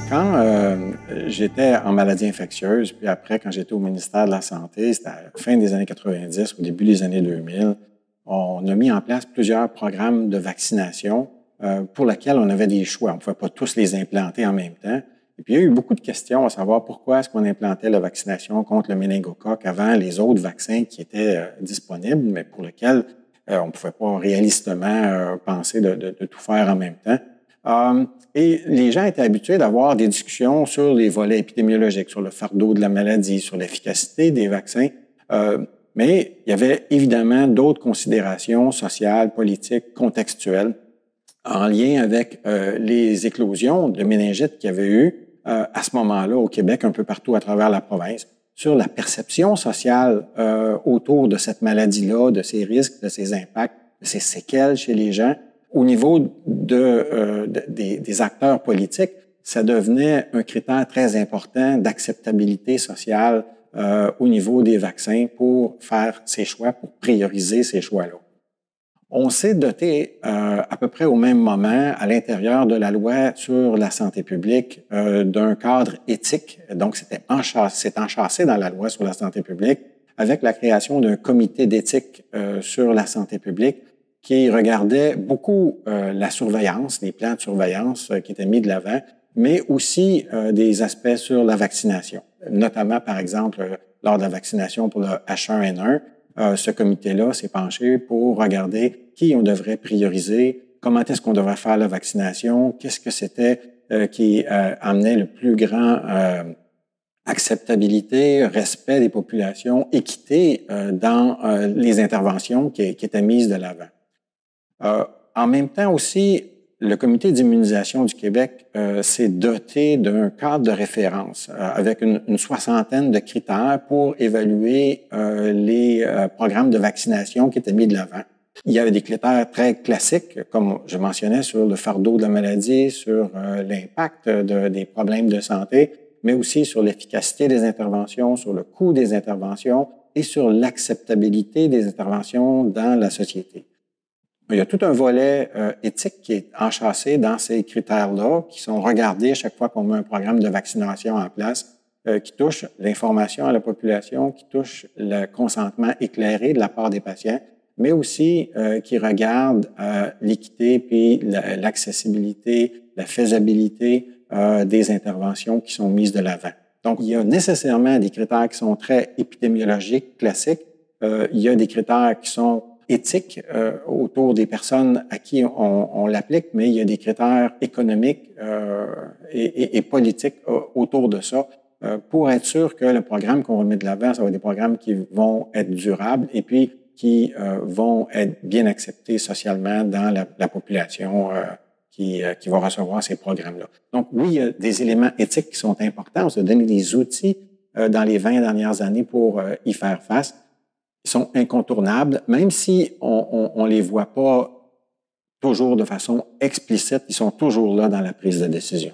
Quand j'étais en maladie infectieuse, puis après, quand j'étais au ministère de la Santé, c'était à la fin des années 90, au début des années 2000, on a mis en place plusieurs programmes de vaccination pour lesquels on avait des choix. On ne pouvait pas tous les implanter en même temps. Et puis, il y a eu beaucoup de questions à savoir pourquoi est-ce qu'on implantait la vaccination contre le méningocoque avant les autres vaccins qui étaient disponibles, mais pour lesquels on ne pouvait pas réalistement penser de tout faire en même temps. Et les gens étaient habitués d'avoir des discussions sur les volets épidémiologiques, sur le fardeau de la maladie, sur l'efficacité des vaccins. Mais il y avait évidemment d'autres considérations sociales, politiques, contextuelles en lien avec les éclosions de méningite qu'il y avait eu à ce moment-là au Québec, un peu partout à travers la province, sur la perception sociale autour de cette maladie-là, de ses risques, de ses impacts, de ses séquelles chez les gens. Au niveau des acteurs politiques, ça devenait un critère très important d'acceptabilité sociale au niveau des vaccins pour faire ses choix, pour prioriser ces choix-là. On s'est doté à peu près au même moment, à l'intérieur de la loi sur la santé publique, d'un cadre éthique. Donc, c'est enchâssé dans la loi sur la santé publique avec la création d'un comité d'éthique sur la santé publique qui regardait beaucoup la surveillance, les plans de surveillance qui étaient mis de l'avant, mais aussi des aspects sur la vaccination. Notamment, par exemple, lors de la vaccination pour le H1N1, ce comité-là s'est penché pour regarder qui on devrait prioriser, comment est-ce qu'on devrait faire la vaccination, qu'est-ce que c'était qui amenait le plus grand acceptabilité, respect des populations, équité dans les interventions qui étaient mises de l'avant. En même temps aussi, le Comité d'immunisation du Québec s'est doté d'un cadre de référence avec une soixantaine de critères pour évaluer les programmes de vaccination qui étaient mis de l'avant. Il y avait des critères très classiques, comme je mentionnais, sur le fardeau de la maladie, sur l'impact des problèmes de santé, mais aussi sur l'efficacité des interventions, sur le coût des interventions et sur l'acceptabilité des interventions dans la société. Il y a tout un volet éthique qui est enchâssé dans ces critères-là, qui sont regardés chaque fois qu'on met un programme de vaccination en place, qui touche l'information à la population, qui touche le consentement éclairé de la part des patients, mais aussi qui regarde l'équité puis l'accessibilité, la faisabilité des interventions qui sont mises de l'avant. Donc, il y a nécessairement des critères qui sont très épidémiologiques, classiques. Il y a des critères qui sont éthiques autour des personnes à qui on l'applique, mais il y a des critères économiques et politiques autour de ça pour être sûr que le programme qu'on va mettre de l'avant, ça va être des programmes qui vont être durables et puis qui vont être bien acceptés socialement dans la population qui va recevoir ces programmes-là. Donc oui, il y a des éléments éthiques qui sont importants. On s'est donné des outils dans les 20 dernières années pour y faire face. Ils sont incontournables, même si on les voit pas toujours de façon explicite, ils sont toujours là dans la prise de décision.